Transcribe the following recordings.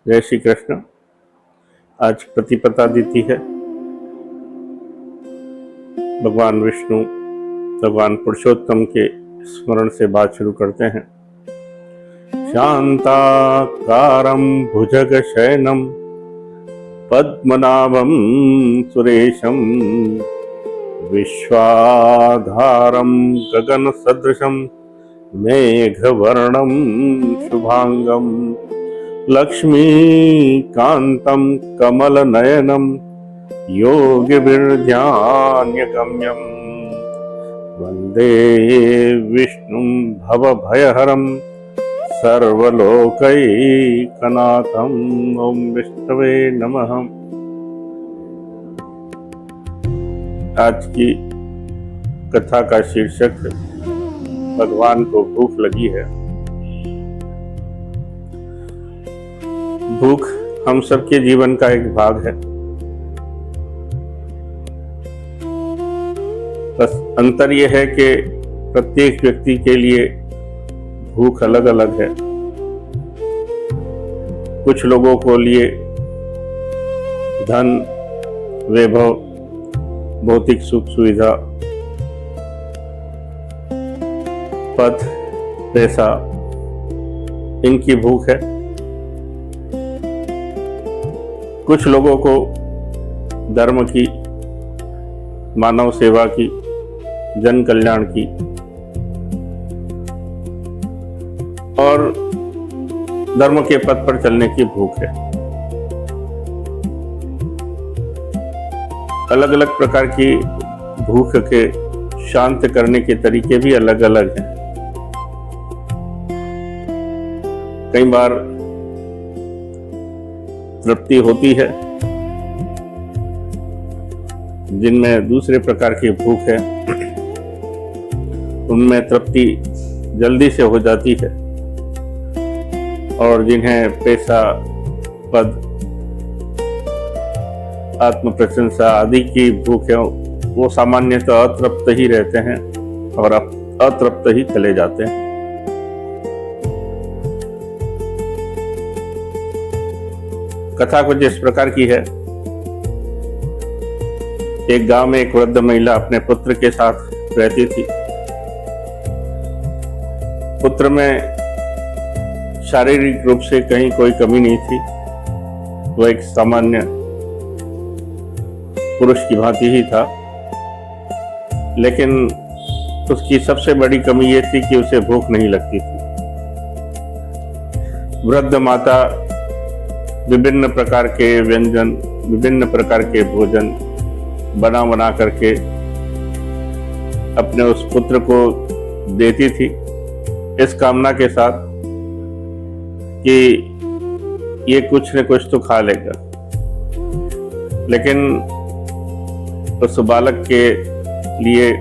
जय श्री कृष्ण। आज प्रतिपदा तिथि है। भगवान विष्णु, भगवान पुरुषोत्तम के स्मरण से बात शुरू करते हैं। शांताकारं भुजगशयनं पद्मनाभं सुरेशं विश्वाधारं गगनसदृशं मेघवर्णं शुभांगं लक्ष्मीकान्तं कमलनयनं योगिभिर्ध्यानगम्यं वन्दे विष्णुं भवभयहरं सर्वलोकैकनाथं। ओम विष्णवे नमः। आज की कथा का शीर्षक भगवान को भूख लगी है। भूख हम सबके जीवन का एक भाग है। बस अंतर यह है कि प्रत्येक व्यक्ति के लिए भूख अलग अलग है। कुछ लोगों को लिए धन, वैभव, भौतिक सुख सुविधा, पद, पैसा, इनकी भूख है। कुछ लोगों को धर्म की, मानव सेवा की, जन कल्याण की और धर्म के पथ पर चलने की भूख है। अलग अलग प्रकार की भूख के शांत करने के तरीके भी अलग अलग हैं। कई बार तृप्ति होती है, जिनमें दूसरे प्रकार की भूख है उनमें तृप्ति जल्दी से हो जाती है, और जिन्हें पैसा, पद, आत्म प्रशंसा आदि की भूख है वो सामान्यतः अतृप्त ही रहते हैं और अतृप्त ही चले जाते हैं। कथा कुछ इस प्रकार की है। एक गांव में एक वृद्ध महिला अपने पुत्र के साथ रहती थी। पुत्र में शारीरिक रूप से कहीं कोई कमी नहीं थी। वह एक सामान्य पुरुष की भांति ही था, लेकिन उसकी सबसे बड़ी कमी ये थी कि उसे भूख नहीं लगती थी। वृद्ध माता विभिन्न प्रकार के व्यंजन, विभिन्न प्रकार के भोजन बना करके अपने उस पुत्र को देती थी, इस कामना के साथ कि ये कुछ न कुछ तो खा लेगा। लेकिन उस बालक के लिए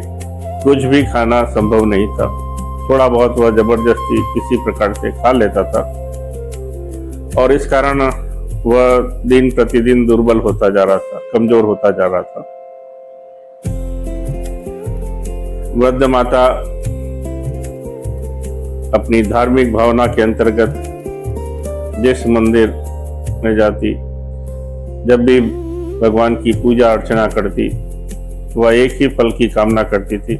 कुछ भी खाना संभव नहीं था। थोड़ा बहुत वह जबरदस्ती किसी प्रकार से खा लेता था, और इस कारण वह दिन प्रतिदिन दुर्बल होता जा रहा था, कमजोर होता जा रहा था। वृद्ध माता अपनी धार्मिक भावना के अंतर्गत जिस मंदिर में जाती, जब भी भगवान की पूजा अर्चना करती, वह एक ही फल की कामना करती थी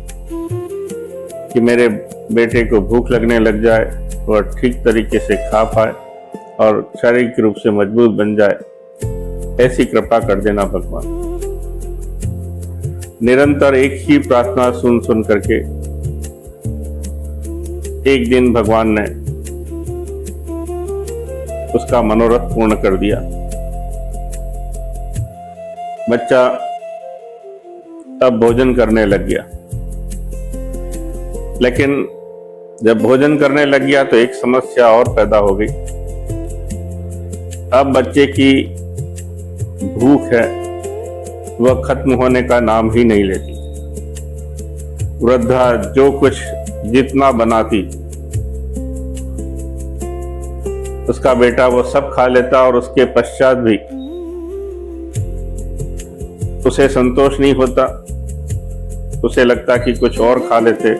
कि मेरे बेटे को भूख लगने लग जाए, वह ठीक तरीके से खा पाए और शारीरिक रूप से मजबूत बन जाए, ऐसी कृपा कर देना भगवान। निरंतर एक ही प्रार्थना सुन करके एक दिन भगवान ने उसका मनोरथ पूर्ण कर दिया। बच्चा अब भोजन करने लग गया, लेकिन जब भोजन करने लग गया तो एक समस्या और पैदा हो गई। अब बच्चे की भूख है वह खत्म होने का नाम ही नहीं लेती। वृद्धा जो कुछ जितना बनाती, उसका बेटा वो सब खा लेता, और उसके पश्चात भी उसे संतोष नहीं होता। उसे लगता कि कुछ और खा लेते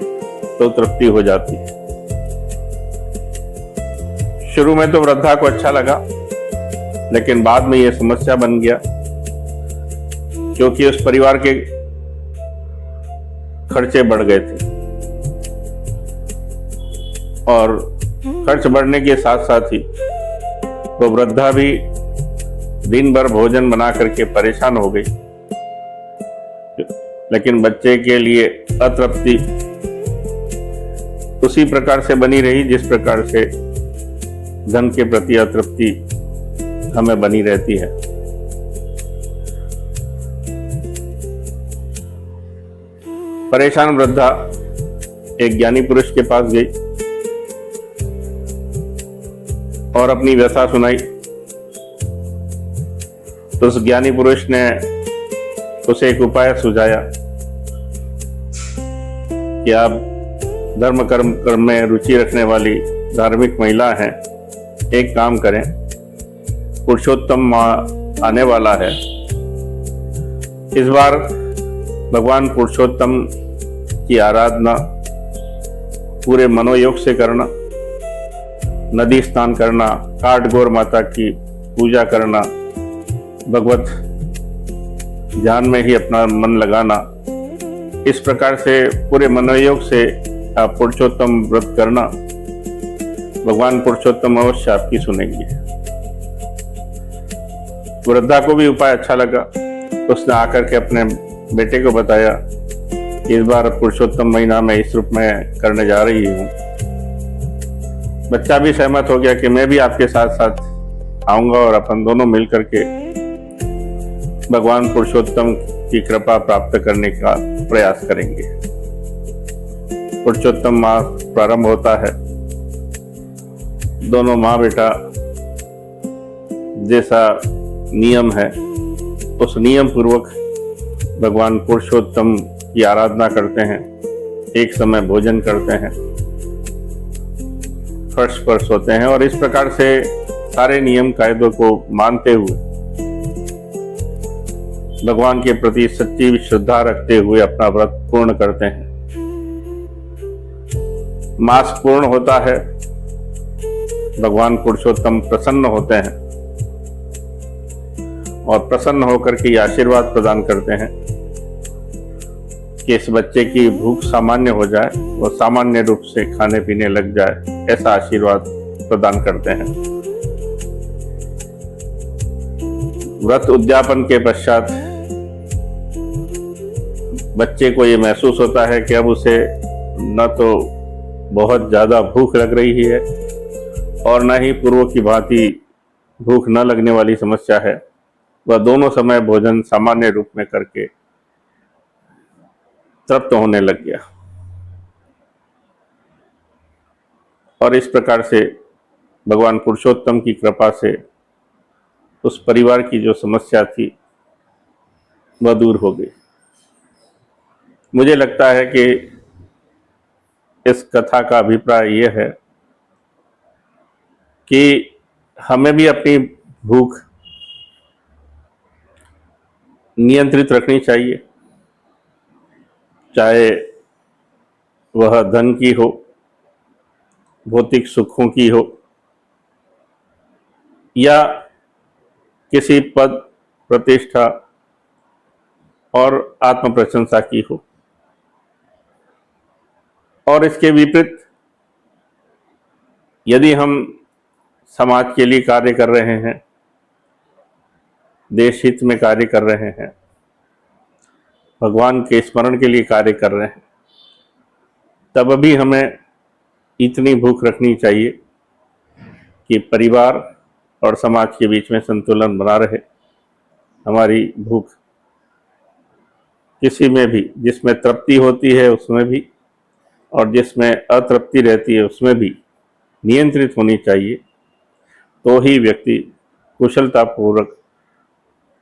तो तृप्ति हो जाती। शुरू में तो वृद्धा को अच्छा लगा, लेकिन बाद में ये समस्या बन गया, क्योंकि उस परिवार के खर्चे बढ़ गए थे और खर्च बढ़ने के साथ साथ ही वो वृद्धा भी दिन भर भोजन बना करके परेशान हो गई, लेकिन बच्चे के लिए अतृप्ति उसी प्रकार से बनी रही जिस प्रकार से धन के प्रति अतृप्ति हमें बनी रहती है। परेशान वृद्धा एक ज्ञानी पुरुष के पास गई और अपनी व्यथा सुनाई। तो उस ज्ञानी पुरुष ने उसे एक उपाय सुझाया कि आप धर्म कर्म में रुचि रखने वाली धार्मिक महिला हैं, एक काम करें, पुरुषोत्तम माह आने वाला है, इस बार भगवान पुरुषोत्तम की आराधना पूरे मनोयोग से करना, नदी स्नान करना, काट गौर माता की पूजा करना, भगवत ध्यान में ही अपना मन लगाना, इस प्रकार से पूरे मनोयोग से आप पुरुषोत्तम व्रत करना, भगवान पुरुषोत्तम अवश्य आपकी सुनेंगे। वृद्धा को भी उपाय अच्छा लगा, उसने आकर के अपने बेटे को बताया, इस बार पुरुषोत्तम महीना में इस रूप में करने जा रही हूँ। बच्चा भी सहमत हो गया कि मैं भी आपके साथ साथ आऊंगा और अपन दोनों मिलकर के भगवान पुरुषोत्तम की कृपा प्राप्त करने का प्रयास करेंगे। पुरुषोत्तम माह प्रारंभ होता है, दोनों माँ बेटा जैसा नियम है उस नियम पूर्वक भगवान पुरुषोत्तम की आराधना करते हैं, एक समय भोजन करते हैं, फर्श पर सोते हैं और इस प्रकार से सारे नियम कायदों को मानते हुए भगवान के प्रति सच्ची श्रद्धा रखते हुए अपना व्रत पूर्ण करते हैं। मास पूर्ण होता है, भगवान पुरुषोत्तम प्रसन्न होते हैं और प्रसन्न होकर के आशीर्वाद प्रदान करते हैं कि इस बच्चे की भूख सामान्य हो जाए, वो सामान्य रूप से खाने पीने लग जाए, ऐसा आशीर्वाद प्रदान करते हैं। व्रत उद्यापन के पश्चात बच्चे को ये महसूस होता है कि अब उसे न तो बहुत ज्यादा भूख लग रही है और न ही पूर्व की भांति भूख न लगने वाली समस्या है। वह दोनों समय भोजन सामान्य रूप में करके तृप्त होने लग गया और इस प्रकार से भगवान पुरुषोत्तम की कृपा से उस परिवार की जो समस्या थी वह दूर हो गई। मुझे लगता है कि इस कथा का अभिप्राय यह है कि हमें भी अपनी भूख नियंत्रित रखनी चाहिए, चाहे वह धन की हो, भौतिक सुखों की हो या किसी पद प्रतिष्ठा और आत्म प्रशंसा की हो। और इसके विपरीत यदि हम समाज के लिए कार्य कर रहे हैं, देश हित में कार्य कर रहे हैं, भगवान के स्मरण के लिए कार्य कर रहे हैं, तब भी हमें इतनी भूख रखनी चाहिए कि परिवार और समाज के बीच में संतुलन बना रहे। हमारी भूख किसी में भी, जिसमें तृप्ति होती है उसमें भी और जिसमें अतृप्ति रहती है उसमें भी नियंत्रित होनी चाहिए, तो ही व्यक्ति कुशलतापूर्वक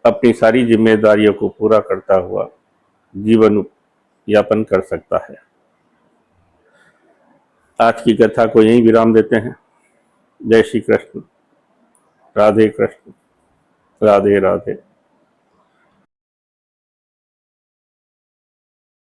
अपनी सारी जिम्मेदारियों को पूरा करता हुआ जीवन यापन कर सकता है। आज की कथा को यहीं विराम देते हैं। जय श्री कृष्ण। राधे कृष्ण। राधे राधे।